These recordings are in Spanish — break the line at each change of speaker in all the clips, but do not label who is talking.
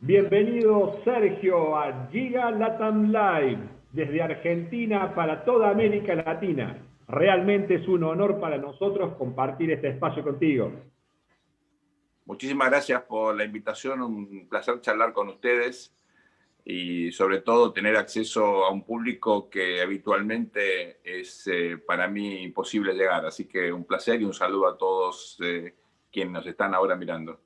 Bienvenido Sergio a Giga Latam Live, desde Argentina para toda América Latina. Realmente es un honor para nosotros compartir este espacio contigo.
Muchísimas gracias por la invitación, un placer charlar con ustedes y sobre todo tener acceso a un público que habitualmente es para mí imposible llegar. Así que un placer y un saludo a todos quienes nos están ahora mirando.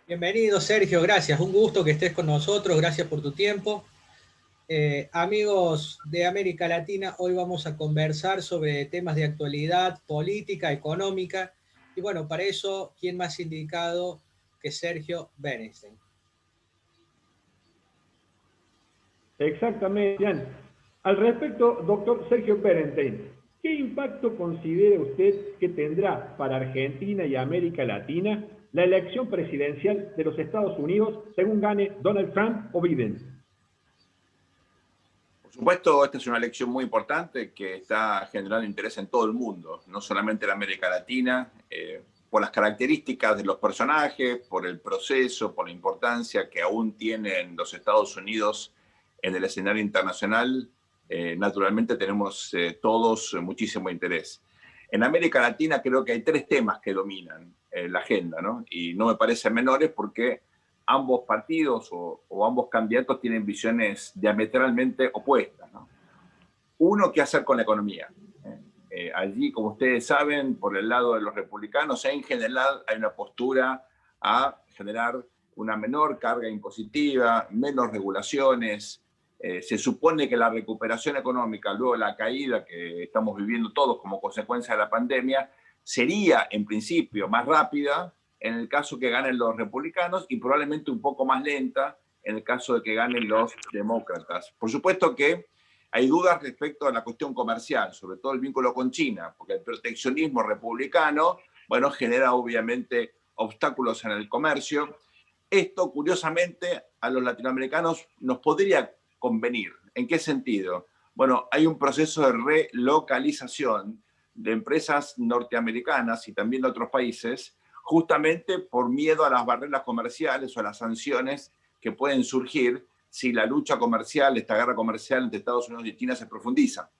Bienvenido, Sergio, gracias. Un gusto que estés con nosotros, gracias por tu tiempo. Amigos de América Latina, hoy vamos a conversar sobre temas de actualidad, política, económica. Y bueno, para eso, ¿quién más indicado que Sergio Bernstein?
Exactamente, Jan. Al respecto, doctor Sergio Bernstein, ¿qué impacto considera usted que tendrá para Argentina y América Latina la elección presidencial de los Estados Unidos según gane Donald Trump o Biden?
Por supuesto, esta es una elección muy importante que está generando interés en todo el mundo, no solamente en América Latina, por las características de los personajes, por el proceso, por la importancia que aún tienen los Estados Unidos en el escenario internacional. Naturalmente tenemos todos muchísimo interés. En América Latina creo que hay tres temas que dominan la agenda, ¿no? Y no me parecen menores porque ambos partidos o ambos candidatos tienen visiones diametralmente opuestas, ¿no? Uno, ¿qué hacer con la economía? Allí, como ustedes saben, por el lado de los republicanos, en general hay una postura a generar una menor carga impositiva, menos regulaciones. Se supone que la recuperación económica, luego de la caída que estamos viviendo todos como consecuencia de la pandemia, sería en principio más rápida en el caso que ganen los republicanos y probablemente un poco más lenta en el caso de que ganen los demócratas. Por supuesto que hay dudas respecto a la cuestión comercial, sobre todo el vínculo con China, porque el proteccionismo republicano, bueno, genera obviamente obstáculos en el comercio. Esto, curiosamente, a los latinoamericanos nos podría convenir. ¿En qué sentido? Bueno, hay un proceso de relocalización de empresas norteamericanas y también de otros países, justamente por miedo a las barreras comerciales o a las sanciones que pueden surgir si la lucha comercial, esta guerra comercial entre Estados Unidos y China se profundiza.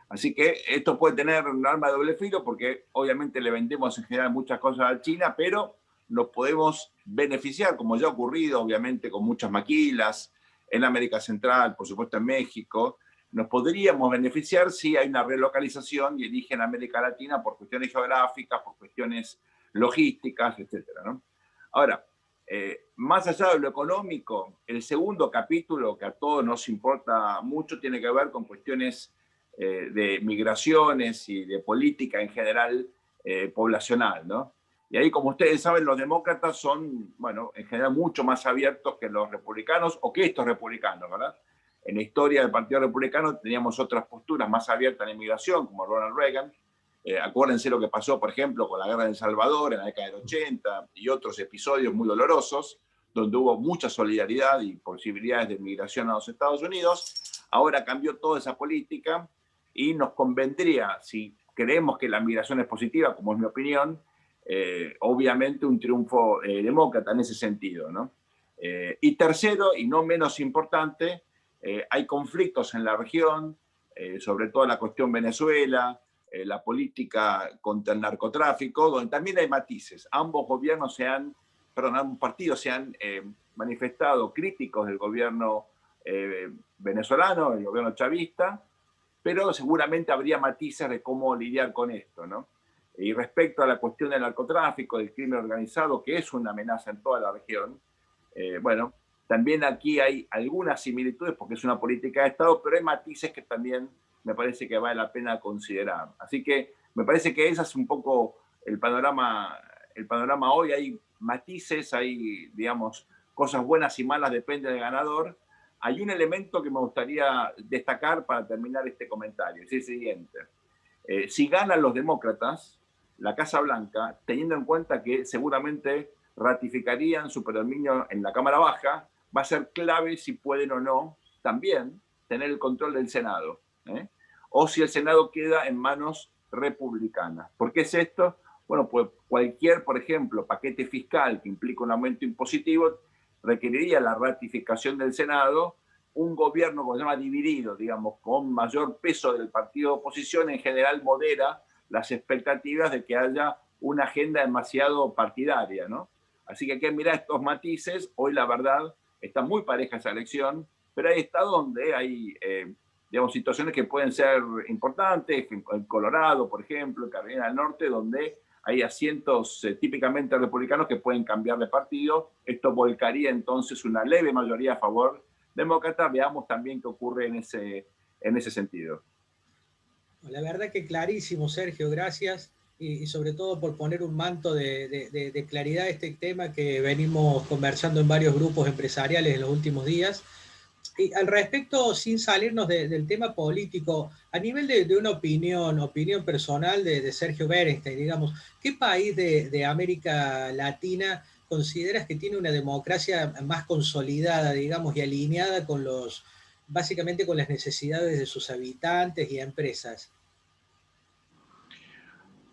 Así que esto puede tener un arma de doble filo porque obviamente le vendemos en general muchas cosas a China, pero nos podemos beneficiar, como ya ha ocurrido obviamente con muchas maquilas, en América Central, por supuesto en México. Nos podríamos beneficiar si hay una relocalización y eligen América Latina por cuestiones geográficas, por cuestiones logísticas, etcétera, ¿no? Ahora, más allá de lo económico, el segundo capítulo, que a todos nos importa mucho, tiene que ver con cuestiones de migraciones y de política en general poblacional, ¿no? Y ahí, como ustedes saben, los demócratas son, bueno, en general mucho más abiertos que los republicanos o que estos republicanos, ¿verdad? En la historia del Partido Republicano teníamos otras posturas más abiertas en la inmigración, como Ronald Reagan. Acuérdense lo que pasó, por ejemplo, con la guerra de El Salvador en la década del 80 y otros episodios muy dolorosos, donde hubo mucha solidaridad y posibilidades de migración a los Estados Unidos. Ahora cambió toda esa política y nos convendría, si creemos que la migración es positiva, como es mi opinión, obviamente un triunfo demócrata en ese sentido, ¿no? Y tercero, y no menos importante, hay conflictos en la región, sobre todo la cuestión Venezuela, la política contra el narcotráfico, donde también hay matices. Ambos partidos se han manifestado críticos del gobierno venezolano, el gobierno chavista, pero seguramente habría matices de cómo lidiar con esto, ¿no? Y respecto a la cuestión del narcotráfico, del crimen organizado, que es una amenaza en toda la región, bueno, también aquí hay algunas similitudes porque es una política de Estado, pero hay matices que también me parece que vale la pena considerar. Así que me parece que ese es un poco el panorama hoy. Hay matices, hay, digamos, cosas buenas y malas, depende del ganador. Hay un elemento que me gustaría destacar para terminar este comentario, es el siguiente. Si ganan los demócratas, la Casa Blanca, teniendo en cuenta que seguramente ratificarían su predominio en la Cámara Baja, va a ser clave si pueden o no también tener el control del Senado, o si el Senado queda en manos republicanas. ¿Por qué es esto? Bueno, pues cualquier, por ejemplo, paquete fiscal que implique un aumento impositivo requeriría la ratificación del Senado. Un gobierno, como se llama, dividido, digamos, con mayor peso del partido de oposición, en general modera las expectativas de que haya una agenda demasiado partidaria, ¿no? Así que hay que mirar estos matices. Hoy, la verdad, está muy pareja esa elección, pero hay estados donde hay, digamos, situaciones que pueden ser importantes, en Colorado, por ejemplo, en Carolina del Norte, donde hay asientos típicamente republicanos que pueden cambiar de partido. Esto volcaría entonces una leve mayoría a favor demócrata. Veamos también qué ocurre en ese sentido.
La verdad que clarísimo, Sergio, gracias. Y sobre todo por poner un manto de claridad a este tema que venimos conversando en varios grupos empresariales en los últimos días. Y al respecto, sin salirnos del tema político, a nivel de una opinión personal de Sergio Berenstein, digamos, ¿qué país de América Latina consideras que tiene una democracia más consolidada, digamos, y alineada con básicamente con las necesidades de sus habitantes y empresas?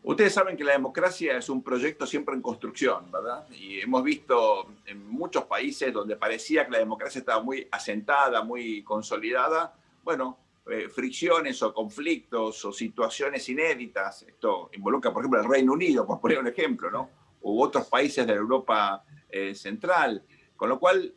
Ustedes saben que la democracia es un proyecto siempre en construcción, ¿verdad? Y hemos visto en muchos países donde parecía que la democracia estaba muy asentada, muy consolidada, bueno, fricciones o conflictos o situaciones inéditas. Esto involucra, por ejemplo, el Reino Unido, por poner un ejemplo, ¿no? U otros países de Europa Central. Con lo cual,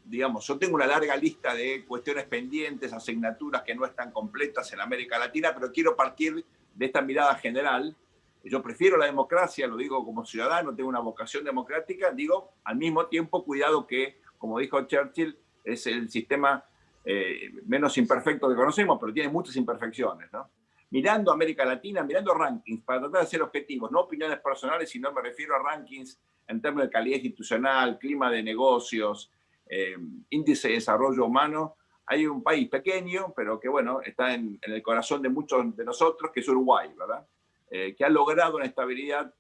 digamos, yo tengo una larga lista de cuestiones pendientes, asignaturas que no están completas en América Latina, pero quiero partir de esta mirada general. Yo prefiero la democracia, lo digo como ciudadano, tengo una vocación democrática, digo, al mismo tiempo, cuidado que, como dijo Churchill, es el sistema menos imperfecto que conocemos, pero tiene muchas imperfecciones, ¿no? Mirando América Latina, mirando rankings, para tratar de ser objetivos, no opiniones personales, sino me refiero a rankings en términos de calidad institucional, clima de negocios, índice de desarrollo humano. Hay un país pequeño, pero que, bueno, está en el corazón de muchos de nosotros, que es Uruguay, ¿verdad? Que ha logrado una estabilidad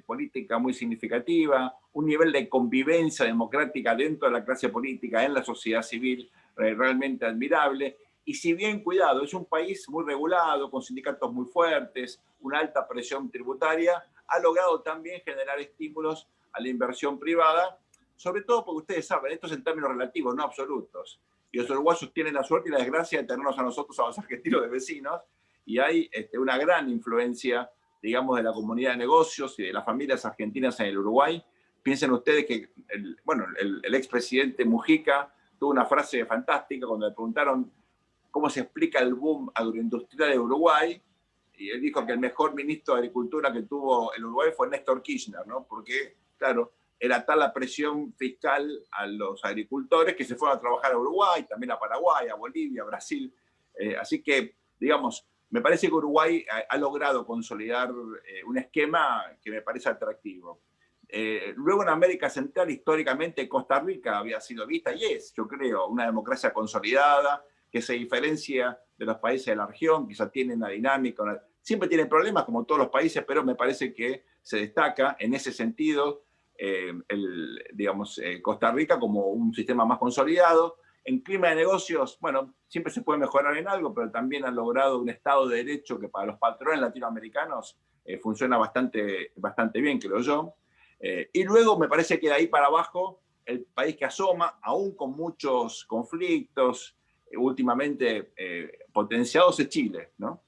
política muy significativa, un nivel de convivencia democrática dentro de la clase política, en la sociedad civil, realmente admirable. Y si bien, cuidado, es un país muy regulado, con sindicatos muy fuertes, una alta presión tributaria, ha logrado también generar estímulos a la inversión privada, sobre todo porque ustedes saben, esto es en términos relativos, no absolutos. Y los uruguayos tienen la suerte y la desgracia de tenernos a nosotros, a los argentinos, de vecinos, y hay una gran influencia, digamos, de la comunidad de negocios y de las familias argentinas en el Uruguay. Piensen ustedes que, el expresidente Mujica tuvo una frase fantástica cuando le preguntaron cómo se explica el boom agroindustrial de Uruguay, y él dijo que el mejor ministro de Agricultura que tuvo el Uruguay fue Néstor Kirchner, ¿no? Porque, claro, era tal la presión fiscal a los agricultores que se fueron a trabajar a Uruguay, también a Paraguay, a Bolivia, a Brasil. Así que, digamos, me parece que Uruguay ha logrado consolidar un esquema que me parece atractivo. Luego en América Central, históricamente, Costa Rica había sido vista y es, yo creo, una democracia consolidada que se diferencia de los países de la región, quizá tiene una dinámica, siempre tiene problemas como todos los países, pero me parece que se destaca en ese sentido, Costa Rica como un sistema más consolidado. En clima de negocios, bueno, siempre se puede mejorar en algo, pero también han logrado un Estado de Derecho que para los patrones latinoamericanos funciona bastante bien, creo yo. Y luego me parece que de ahí para abajo, el país que asoma, aún con muchos conflictos últimamente potenciados, es Chile, ¿no?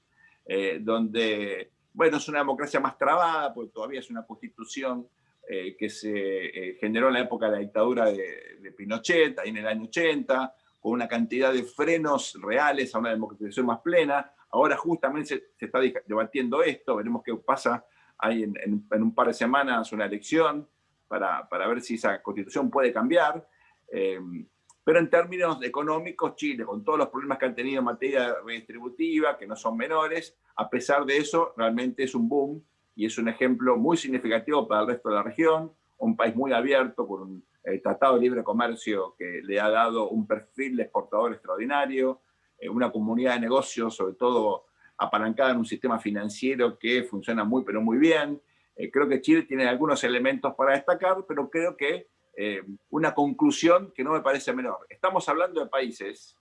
Donde, bueno, es una democracia más trabada, porque todavía es una constitución que se generó en la época de la dictadura de Pinochet, ahí en el año 80, con una cantidad de frenos reales a una democratización más plena. Ahora justamente se está debatiendo esto, veremos qué pasa. Hay en un par de semanas una elección para ver si esa constitución puede cambiar. Pero en términos económicos, Chile, con todos los problemas que han tenido en materia redistributiva, que no son menores, a pesar de eso, realmente es un boom y es un ejemplo muy significativo para el resto de la región, un país muy abierto, con un tratado de libre comercio que le ha dado un perfil de exportador extraordinario, una comunidad de negocios, sobre todo apalancada en un sistema financiero que funciona muy, pero muy bien. Creo que Chile tiene algunos elementos para destacar, pero creo que una conclusión que no me parece menor. Estamos hablando de países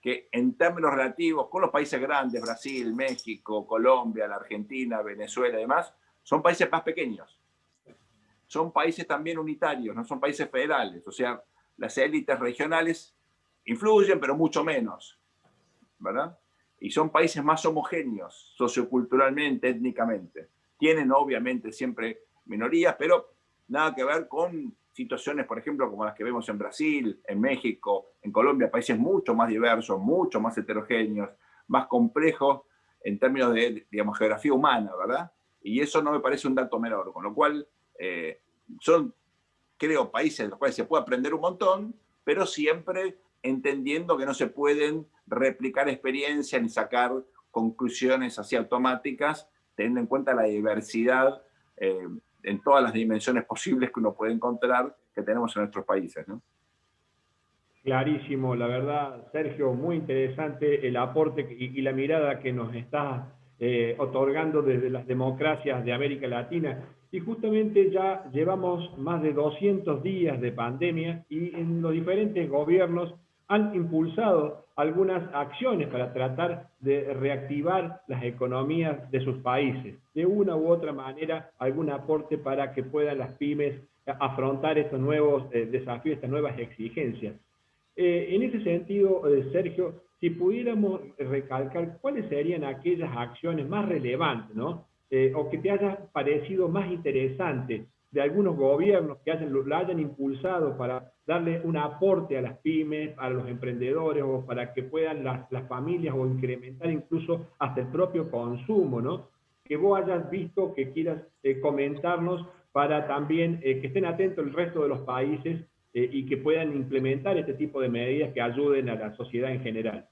que en términos relativos, con los países grandes, Brasil, México, Colombia, la Argentina, Venezuela y demás, son países más pequeños. Son países también unitarios, no son países federales. O sea, las élites regionales influyen, pero mucho menos, ¿verdad? Y son países más homogéneos socioculturalmente, étnicamente. Tienen obviamente siempre minorías, pero nada que ver con situaciones, por ejemplo, como las que vemos en Brasil, en México, en Colombia, países mucho más diversos, mucho más heterogéneos, más complejos en términos de, digamos, geografía humana, ¿verdad? Y eso no me parece un dato menor, con lo cual son, creo, países en los cuales se puede aprender un montón, pero siempre entendiendo que no se pueden replicar experiencias ni sacar conclusiones así automáticas, teniendo en cuenta la diversidad en todas las dimensiones posibles que uno puede encontrar que tenemos en nuestros países, ¿no?
Clarísimo, la verdad, Sergio, muy interesante el aporte y la mirada que nos está otorgando desde las democracias de América Latina. Y justamente ya llevamos más de 200 días de pandemia y en los diferentes gobiernos han impulsado algunas acciones para tratar de reactivar las economías de sus países. De una u otra manera, algún aporte para que puedan las pymes afrontar estos nuevos desafíos, estas nuevas exigencias. En ese sentido, Sergio, si pudiéramos recalcar cuáles serían aquellas acciones más relevantes, ¿no? O que te haya parecido más interesante de algunos gobiernos que la hayan impulsado para darle un aporte a las pymes, a los emprendedores o para que puedan las familias o incrementar incluso hasta el propio consumo, ¿no? Que vos hayas visto, que quieras comentarnos para también que estén atentos el resto de los países y que puedan implementar este tipo de medidas que ayuden a la sociedad en general.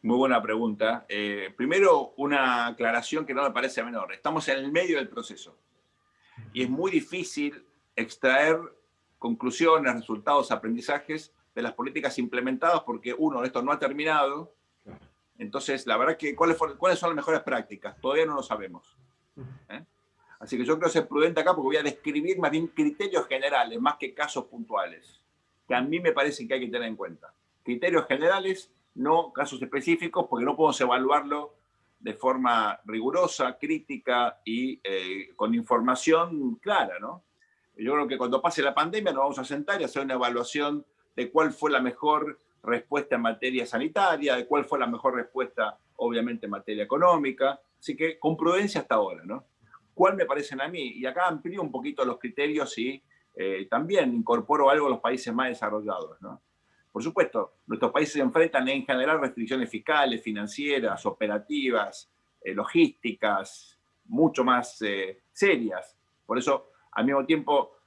Muy buena pregunta. Primero, una aclaración que no me parece menor. Estamos en el medio del proceso y es muy difícil extraer conclusiones, resultados, aprendizajes de las políticas implementadas porque, uno, esto no ha terminado. Entonces, la verdad que ¿cuáles son las mejores prácticas? Todavía no lo sabemos. Así que yo creo ser prudente acá porque voy a describir más bien criterios generales, más que casos puntuales, que a mí me parece que hay que tener en cuenta. Criterios generales, no casos específicos, porque no podemos evaluarlo de forma rigurosa, crítica y con información clara, ¿no? Yo creo que cuando pase la pandemia nos vamos a sentar y hacer una evaluación de cuál fue la mejor respuesta en materia sanitaria, de cuál fue la mejor respuesta, obviamente, en materia económica. Así que con prudencia hasta ahora, ¿no? ¿Cuál me parecen a mí? Y acá amplío un poquito los criterios y también incorporo algo a los países más desarrollados, ¿no? Por supuesto, nuestros países se enfrentan en general restricciones fiscales, financieras, operativas, logísticas, mucho más serias. Por eso, al mismo tiempo,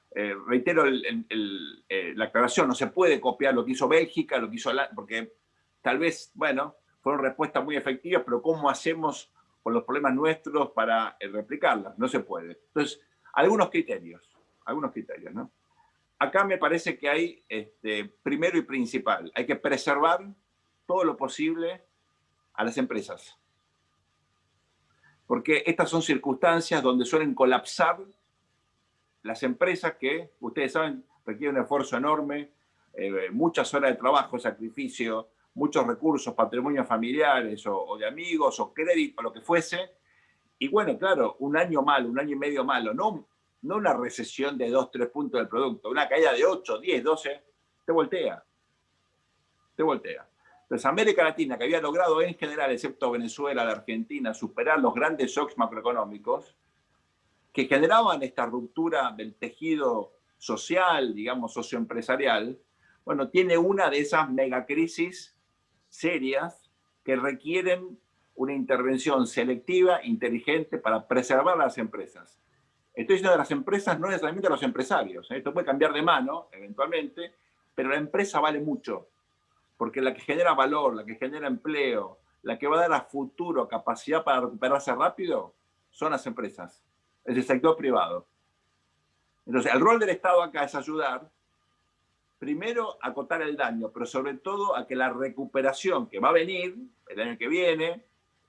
reitero la aclaración, no se puede copiar lo que hizo Bélgica, lo que hizo porque tal vez, bueno, fueron respuestas muy efectivas, pero ¿cómo hacemos con los problemas nuestros para replicarlas? No se puede. Entonces, algunos criterios, ¿no? Acá me parece que hay, primero y principal, hay que preservar todo lo posible a las empresas. Porque estas son circunstancias donde suelen colapsar las empresas que, ustedes saben, requieren un esfuerzo enorme, muchas horas de trabajo, sacrificio, muchos recursos, patrimonios familiares o de amigos o crédito, lo que fuese. Y bueno, claro, un año malo, un año y medio malo, no una recesión de 2, 3 puntos del producto, una caída de 8, 10, 12, te voltea. Entonces, América Latina, que había logrado en general, excepto Venezuela, la Argentina, superar los grandes shocks macroeconómicos, que generaban esta ruptura del tejido social, digamos, socioempresarial, bueno, tiene una de esas megacrisis serias que requieren una intervención selectiva, inteligente, para preservar a las empresas. Estoy diciendo de las empresas, no necesariamente a los empresarios. Esto puede cambiar de mano, eventualmente, pero la empresa vale mucho, porque la que genera valor, la que genera empleo, la que va a dar a futuro capacidad para recuperarse rápido, son las empresas, es el sector privado. Entonces, el rol del Estado acá es ayudar, primero, a acotar el daño, pero sobre todo a que la recuperación que va a venir el año que viene,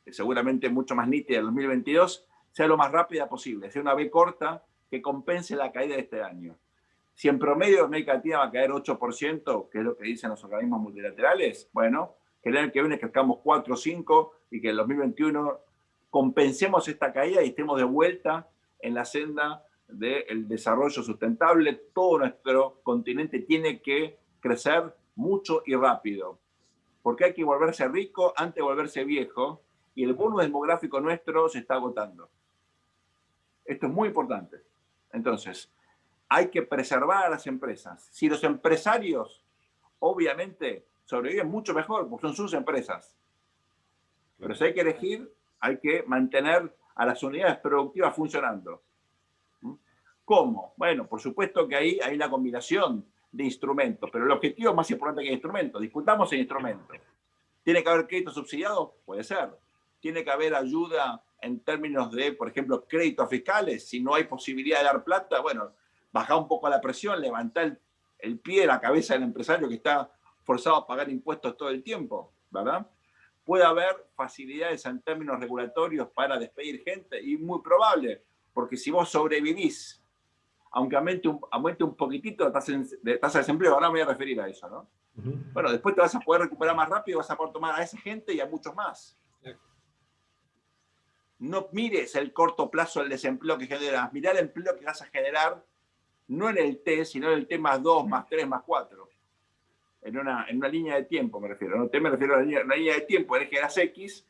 seguramente mucho más nítida en 2022, sea lo más rápida posible, sea una V corta que compense la caída de este año. Si en promedio América Latina va a caer 8%, que es lo que dicen los organismos multilaterales, bueno, que el año que viene crezcamos 4 o 5 y que en 2021 compensemos esta caída y estemos de vuelta en la senda del desarrollo sustentable. Todo nuestro continente tiene que crecer mucho y rápido, porque hay que volverse rico antes de volverse viejo, y el bono demográfico nuestro se está agotando. Esto es muy importante. Entonces, hay que preservar a las empresas. Si los empresarios, obviamente, sobreviven mucho mejor, porque son sus empresas. Pero si hay que elegir, hay que mantener a las unidades productivas funcionando. ¿Cómo? Bueno, por supuesto que ahí hay la combinación de instrumentos, pero el objetivo es más importante que el instrumento. Discutamos el instrumento. ¿Tiene que haber crédito subsidiado? Puede ser. ¿Tiene que haber ayuda en términos de, por ejemplo, créditos fiscales? Si no hay posibilidad de dar plata, bueno, bajar un poco la presión, levantar el pie de la cabeza del empresario que está forzado a pagar impuestos todo el tiempo, ¿verdad? Puede haber facilidades en términos regulatorios para despedir gente, y muy probable, porque si vos sobrevivís, aunque aumente un poquitito la tasa de desempleo, ahora me voy a referir a eso, ¿no? Bueno, después te vas a poder recuperar más rápido, vas a poder tomar a esa gente y a muchos más. No mires el corto plazo del desempleo que generas, mirá el empleo que vas a generar, no en el T, sino en el T más 2, más 3, más 4. En una línea de tiempo me refiero. No T me refiero a una línea de tiempo, en que generas X,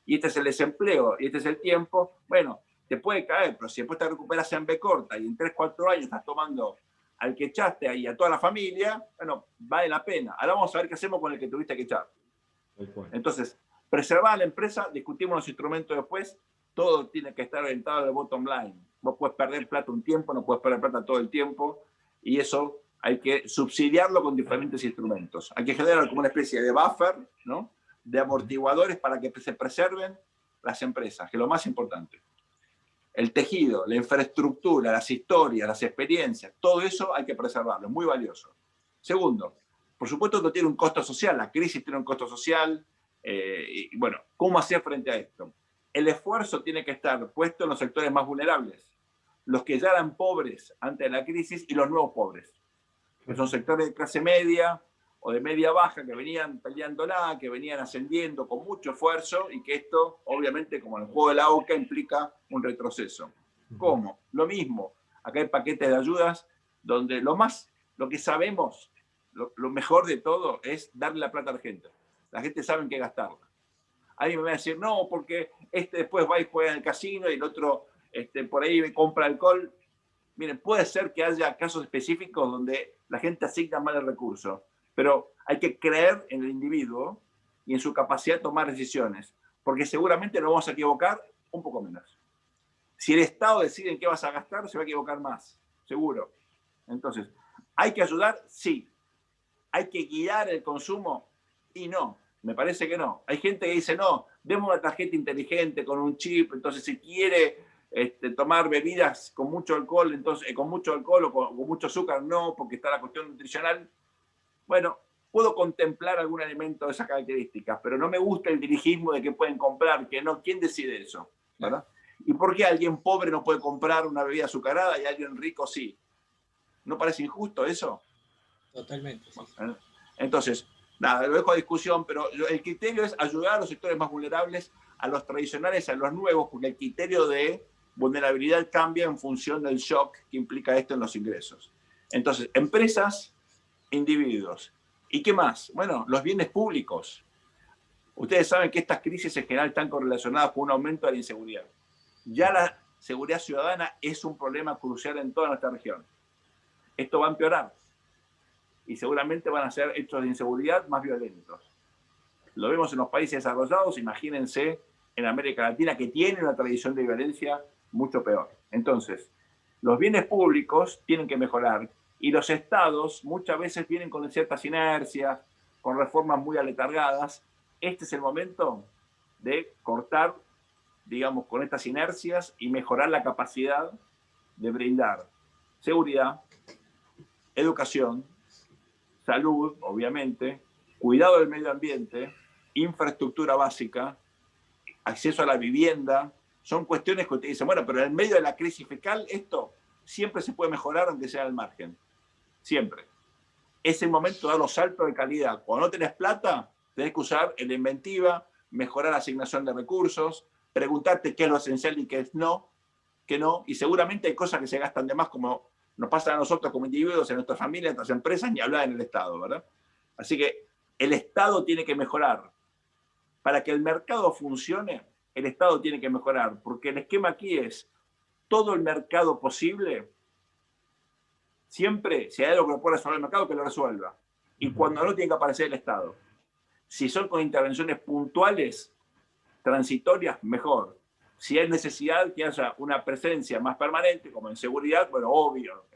y este es el desempleo, y este es el tiempo. Bueno, te puede caer, pero si después te recuperas en B corta y en 3, 4 años estás tomando al que echaste ahí a toda la familia, bueno, vale la pena. Ahora vamos a ver qué hacemos con el que tuviste que echar. Entonces, preservar a la empresa, discutimos los instrumentos después, todo tiene que estar orientado al bottom line. Vos puedes perder plata un tiempo, no puedes perder plata todo el tiempo, y eso hay que subsidiarlo con diferentes instrumentos. Hay que generar como una especie de buffer, ¿no?, de amortiguadores para que se preserven las empresas, que es lo más importante. El tejido, la infraestructura, las historias, las experiencias, todo eso hay que preservarlo, es muy valioso. Segundo, por supuesto que tiene un costo social, la crisis tiene un costo social, y bueno, ¿cómo hacer frente a esto? El esfuerzo tiene que estar puesto en los sectores más vulnerables, los que ya eran pobres antes de la crisis y los nuevos pobres, que son sectores de clase media o de media baja que venían peleándola, que venían ascendiendo con mucho esfuerzo, y que esto, obviamente, como en el juego de la OCA, implica un retroceso. ¿Cómo? Lo mismo. Acá hay paquetes de ayudas donde lo que sabemos, lo mejor de todo es darle la plata a la gente. La gente sabe en qué gastarla. Alguien me va a decir, no, porque después va y juega en el casino y el otro por ahí compra alcohol. Miren, puede ser que haya casos específicos donde la gente asigna mal el recurso, pero hay que creer en el individuo y en su capacidad de tomar decisiones, porque seguramente nos vamos a equivocar un poco menos. Si el Estado decide en qué vas a gastar, se va a equivocar más, seguro. Entonces, ¿hay que ayudar? Sí. ¿Hay que guiar el consumo? Y no, me parece que no. Hay gente que dice, no, demos una tarjeta inteligente con un chip, entonces si quiere tomar bebidas con mucho alcohol, entonces con mucho alcohol o con mucho azúcar, no, porque está la cuestión nutricional. Bueno, puedo contemplar algún alimento de esas características, pero no me gusta el dirigismo de que pueden comprar, que no. ¿Quién decide eso? ¿Verdad? ¿Y por qué alguien pobre no puede comprar una bebida azucarada y alguien rico sí? ¿No parece injusto eso?
Totalmente. Sí.
Entonces, nada, lo dejo a discusión, pero el criterio es ayudar a los sectores más vulnerables, a los tradicionales, a los nuevos, porque el criterio de vulnerabilidad cambia en función del shock que implica esto en los ingresos. Entonces, empresas, individuos. ¿Y qué más? Bueno, los bienes públicos. Ustedes saben que estas crisis en general están correlacionadas con un aumento de la inseguridad. Ya la seguridad ciudadana es un problema crucial en toda nuestra región. Esto va a empeorar y seguramente van a ser hechos de inseguridad más violentos. Lo vemos en los países desarrollados, imagínense en América Latina, que tiene una tradición de violencia mucho peor. Entonces, los bienes públicos tienen que mejorar, y los estados muchas veces vienen con ciertas inercias, con reformas muy aletargadas. Este es el momento de cortar, digamos, con estas inercias y mejorar la capacidad de brindar seguridad, educación, salud, obviamente, cuidado del medio ambiente, infraestructura básica, acceso a la vivienda. Son cuestiones que usted dice, bueno, pero en medio de la crisis fiscal esto siempre se puede mejorar, aunque sea al margen. Siempre. Es el momento de dar los saltos de calidad. Cuando no tenés plata, tenés que usar la inventiva, mejorar la asignación de recursos, preguntarte qué es lo esencial y qué es no, que no, y seguramente hay cosas que se gastan de más, como nos pasa a nosotros como individuos, en nuestras familias, en nuestras empresas, ni hablar en el Estado, ¿verdad? Así que el Estado tiene que mejorar. Para que el mercado funcione, el Estado tiene que mejorar, porque el esquema aquí es todo el mercado posible, siempre, si hay algo que lo puede resolver el mercado, que lo resuelva. Y cuando no, tiene que aparecer el Estado. Si son con intervenciones puntuales, transitorias, mejor. Si hay necesidad que haya una presencia más permanente, como en seguridad, bueno, obvio,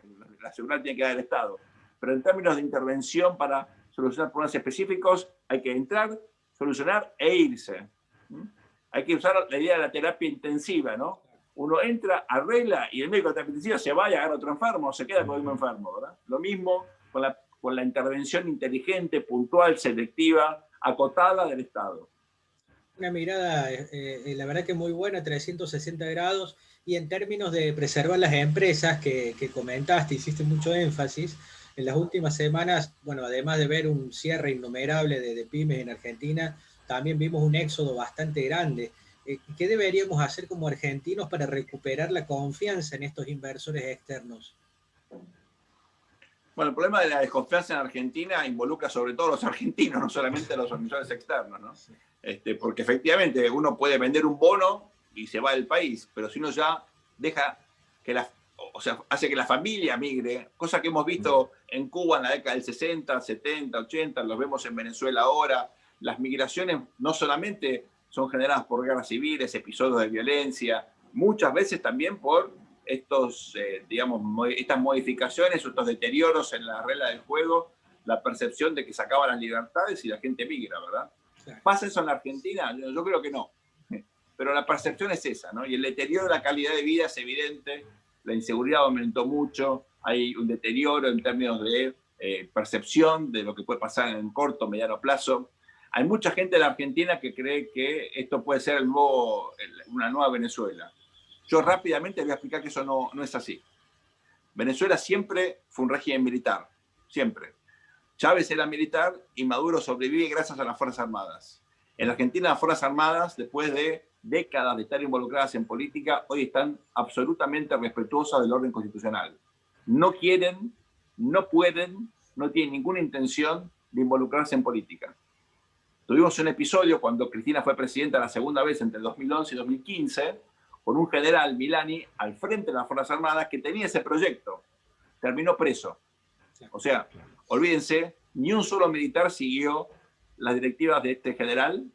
la seguridad tiene que dar el Estado. Pero en términos de intervención para solucionar problemas específicos, hay que entrar, solucionar e irse. Hay que usar la idea de la terapia intensiva, ¿no? Uno entra, arregla y el médico de terapia intensiva se va y agarra a otro enfermo, o se queda con el mismo enfermo, ¿verdad? Lo mismo con la intervención inteligente, puntual, selectiva, acotada del Estado.
Una mirada, la verdad que muy buena, 360 grados, y en términos de preservar las empresas que comentaste, hiciste mucho énfasis, en las últimas semanas, bueno, además de ver un cierre innumerable de pymes en Argentina, también vimos un éxodo bastante grande. ¿Qué deberíamos hacer como argentinos para recuperar la confianza en estos inversores externos?
Bueno, el problema de la desconfianza en Argentina involucra sobre todo a los argentinos, no solamente a los inversores externos, ¿no? Porque efectivamente uno puede vender un bono y se va del país, pero si uno ya deja que hace que la familia migre, cosa que hemos visto en Cuba en la década del 60, 70, 80, los vemos en Venezuela ahora. Las migraciones no solamente son generadas por guerras civiles, episodios de violencia, muchas veces también por estas modificaciones, estos deterioros en la regla del juego, la percepción de que se acaban las libertades y la gente migra, ¿verdad? Claro. ¿Pasa eso en la Argentina? Yo creo que no. Pero la percepción es esa, ¿no? Y el deterioro de la calidad de vida es evidente, la inseguridad aumentó mucho, hay un deterioro en términos de percepción de lo que puede pasar en corto o mediano plazo. Hay mucha gente en la Argentina que cree que esto puede ser una nueva Venezuela. Yo rápidamente voy a explicar que eso no es así. Venezuela siempre fue un régimen militar, siempre. Chávez era militar y Maduro sobrevive gracias a las Fuerzas Armadas. En la Argentina las Fuerzas Armadas, después de décadas de estar involucradas en política, hoy están absolutamente respetuosas del orden constitucional. No quieren, no pueden, no tienen ninguna intención de involucrarse en política. Tuvimos un episodio cuando Cristina fue presidenta la segunda vez entre 2011 y 2015, con un general, Milani, al frente de las Fuerzas Armadas que tenía ese proyecto. Terminó preso. O sea, olvídense, ni un solo militar siguió las directivas de este general,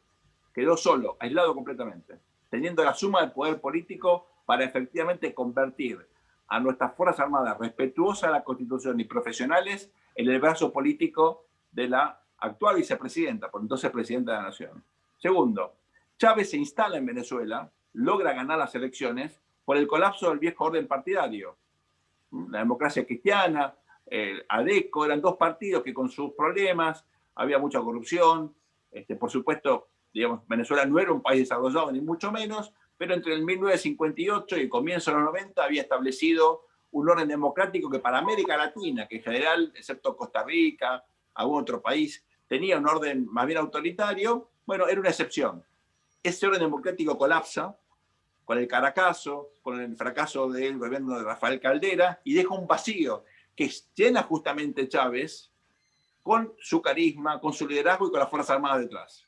quedó solo, aislado completamente, teniendo la suma del poder político para efectivamente convertir a nuestras Fuerzas Armadas respetuosas de la Constitución y profesionales en el brazo político de la actual vicepresidenta, por entonces presidenta de la Nación. Segundo, Chávez se instala en Venezuela, logra ganar las elecciones por el colapso del viejo orden partidario. La Democracia Cristiana, el ADECO, eran dos partidos que con sus problemas, había mucha corrupción, por supuesto, digamos, Venezuela no era un país desarrollado, ni mucho menos, pero entre el 1958 y el comienzo de los 90 había establecido un orden democrático que para América Latina, que en general, excepto Costa Rica, algún otro país, tenía un orden más bien autoritario, bueno, era una excepción. Ese orden democrático colapsa con el Caracazo, con el fracaso del gobierno de Rafael Caldera, y deja un vacío que llena justamente Chávez con su carisma, con su liderazgo y con las Fuerzas Armadas detrás.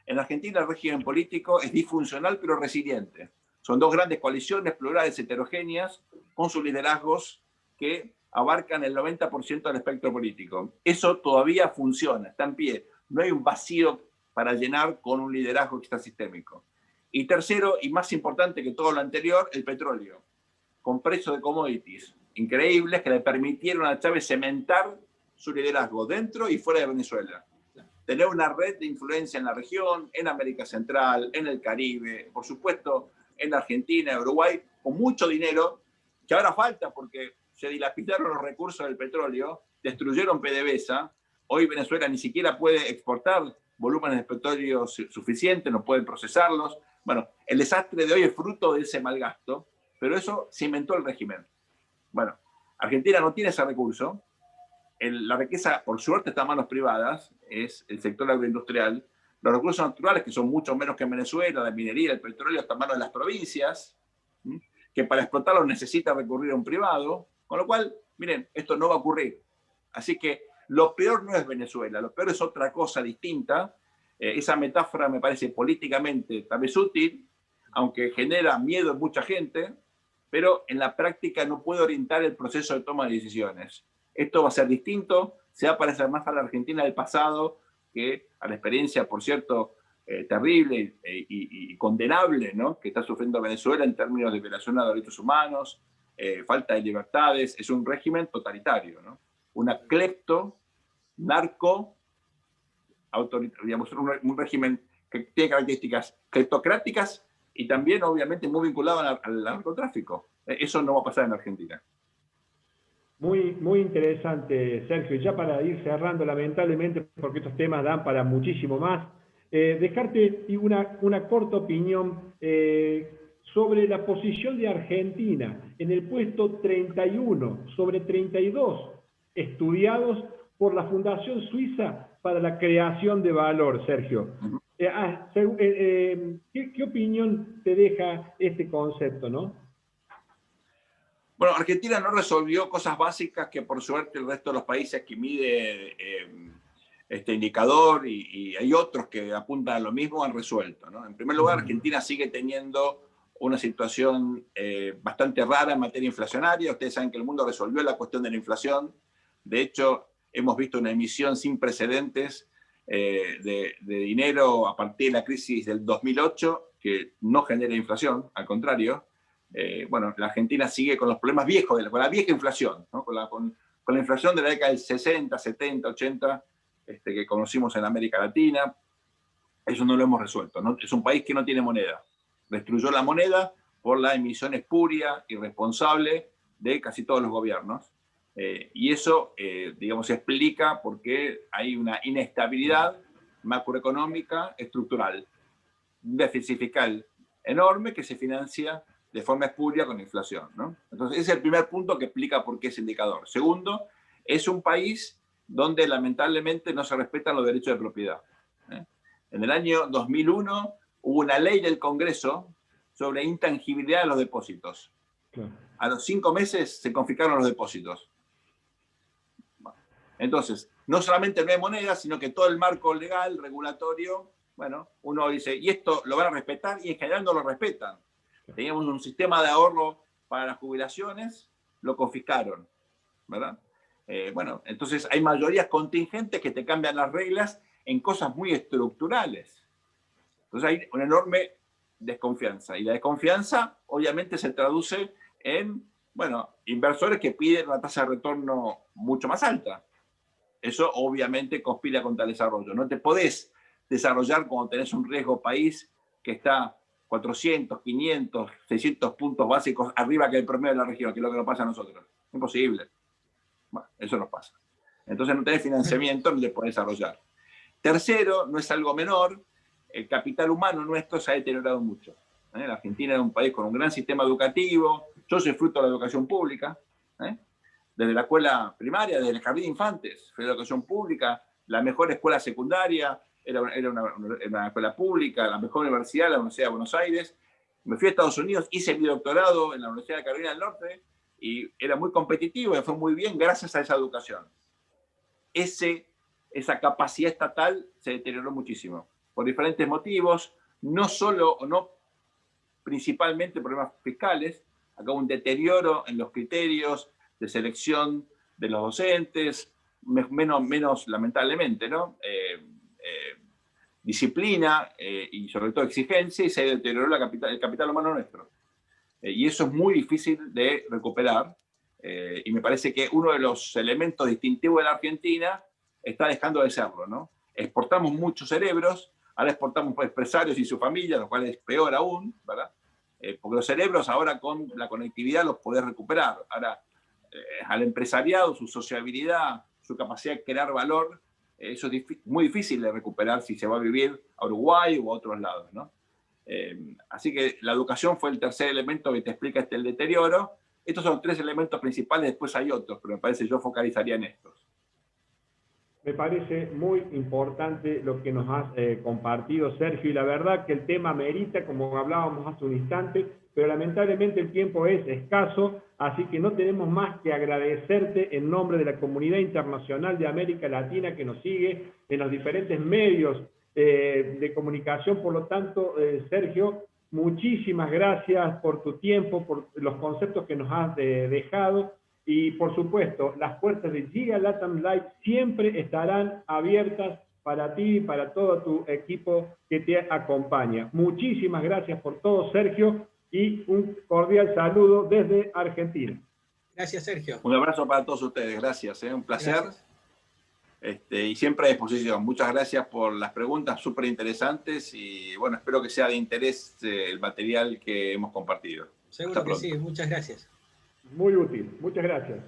En Argentina el régimen político es disfuncional pero resiliente. Son dos grandes coaliciones plurales heterogéneas con sus liderazgos que abarcan el 90% del espectro político. Eso todavía funciona, está en pie. No hay un vacío para llenar con un liderazgo extrasistémico. Y tercero, y más importante que todo lo anterior, el petróleo, con precios de commodities increíbles que le permitieron a Chávez cementar su liderazgo dentro y fuera de Venezuela. Tener una red de influencia en la región, en América Central, en el Caribe, por supuesto, en Argentina, Uruguay, con mucho dinero, que ahora falta porque se dilapidaron los recursos del petróleo, destruyeron PDVSA, hoy Venezuela ni siquiera puede exportar volúmenes de petróleo suficientes, no pueden procesarlos. Bueno, el desastre de hoy es fruto de ese mal gasto, pero eso cimentó el régimen. Bueno, Argentina no tiene ese recurso. La riqueza, por suerte, está en manos privadas, es el sector agroindustrial. Los recursos naturales, que son mucho menos que en Venezuela, la minería, el petróleo, están en manos de las provincias, que para explotarlo necesita recurrir a un privado, con lo cual, miren, esto no va a ocurrir. Así que lo peor no es Venezuela, lo peor es otra cosa distinta. Esa metáfora me parece políticamente tal vez útil, aunque genera miedo en mucha gente, pero en la práctica no puede orientar el proceso de toma de decisiones. Esto va a ser distinto, se va a parecer más a la Argentina del pasado que a la experiencia, por cierto, terrible y condenable, ¿no?, que está sufriendo Venezuela en términos de violación a los derechos humanos, falta de libertades. Es un régimen totalitario, ¿no? Una clepto, narco, digamos, un régimen que tiene características cleptocráticas y también, obviamente, muy vinculado al narcotráfico. Eso no va a pasar en Argentina.
Muy, muy interesante, Sergio. Y ya para ir cerrando, lamentablemente, porque estos temas dan para muchísimo más, dejarte una corta opinión sobre la posición de Argentina en el puesto 31 sobre 32 estudiados por la Fundación Suiza para la Creación de Valor, Sergio. ¿Qué opinión te deja este concepto, no?
Bueno, Argentina no resolvió cosas básicas que por suerte el resto de los países que mide este indicador y hay otros que apuntan a lo mismo han resuelto, ¿no? En primer lugar, Argentina sigue teniendo una situación bastante rara en materia inflacionaria. Ustedes saben que el mundo resolvió la cuestión de la inflación. De hecho, hemos visto una emisión sin precedentes de dinero a partir de la crisis del 2008 que no genera inflación, al contrario. Bueno, la Argentina sigue con los problemas viejos, con la vieja inflación, ¿no? con la inflación de la década del 60, 70, 80, que conocimos en América Latina. Eso no lo hemos resuelto, ¿no? Es un país que no tiene moneda. Destruyó la moneda por la emisión espuria, irresponsable de casi todos los gobiernos. Y eso, digamos, explica por qué hay una inestabilidad macroeconómica estructural, un déficit fiscal enorme que se financia de forma espuria con inflación, ¿no? Entonces, ese es el primer punto que explica por qué ese indicador. Segundo, es un país donde lamentablemente no se respetan los derechos de propiedad. En el año 2001 hubo una ley del Congreso sobre intangibilidad de los depósitos. A los 5 meses se confiscaron los depósitos. Entonces, no solamente no hay moneda, sino que todo el marco legal, regulatorio, bueno, uno dice, ¿y esto lo van a respetar? Y en general no lo respetan. Teníamos un sistema de ahorro para las jubilaciones, lo confiscaron, ¿verdad? Bueno, entonces hay mayorías contingentes que te cambian las reglas en cosas muy estructurales. Entonces hay una enorme desconfianza. Y la desconfianza, obviamente, se traduce en, bueno, inversores que piden una tasa de retorno mucho más alta. Eso, obviamente, conspira contra el desarrollo. No te podés desarrollar cuando tenés un riesgo país que está 400, 500, 600 puntos básicos arriba que el promedio de la región, que es lo que nos pasa a nosotros. Imposible. Bueno, eso nos pasa. Entonces no tenés financiamiento, no te podés desarrollar. Tercero, no es algo menor, el capital humano nuestro se ha deteriorado mucho. La Argentina es un país con un gran sistema educativo. Yo soy fruto de la educación pública. Desde la escuela primaria, desde el jardín de infantes, fue la educación pública, la mejor escuela secundaria, era una escuela pública, la mejor universidad, la Universidad de Buenos Aires. Me fui a Estados Unidos, hice mi doctorado en la Universidad de Carolina del Norte y era muy competitivo, me fue muy bien gracias a esa educación. Esa capacidad estatal se deterioró muchísimo, por diferentes motivos, no solo o no principalmente problemas fiscales, acá un deterioro en los criterios de selección de los docentes, menos lamentablemente, ¿no? Disciplina y sobre todo exigencia, y se deterioró el capital humano nuestro. Y eso es muy difícil de recuperar, y me parece que uno de los elementos distintivos de la Argentina está dejando de serlo, ¿no? Exportamos muchos cerebros, ahora exportamos empresarios y su familia, lo cual es peor aún, ¿verdad? Porque los cerebros ahora con la conectividad los podés recuperar. Ahora, al empresariado, su sociabilidad, su capacidad de crear valor, eso es muy difícil de recuperar si se va a vivir a Uruguay o a otros lados, ¿no? Así que la educación fue el tercer elemento que te explica el deterioro. Estos son 3 elementos principales, después hay otros, pero me parece que yo focalizaría en estos.
Me parece muy importante lo que nos has compartido, Sergio, y la verdad que el tema merita, como hablábamos hace un instante, pero lamentablemente el tiempo es escaso, así que no tenemos más que agradecerte en nombre de la comunidad internacional de América Latina que nos sigue en los diferentes medios de comunicación. Por lo tanto, Sergio, muchísimas gracias por tu tiempo, por los conceptos que nos has dejado, y por supuesto, las puertas de Giga Latam Live siempre estarán abiertas para ti y para todo tu equipo que te acompaña. Muchísimas gracias por todo, Sergio, y un cordial saludo desde Argentina.
Gracias, Sergio.
Un abrazo para todos ustedes, gracias, un placer. Y siempre a disposición. Muchas gracias por las preguntas súper interesantes y bueno, espero que sea de interés el material que hemos compartido.
Seguro que sí, muchas gracias.
Muy útil, muchas gracias.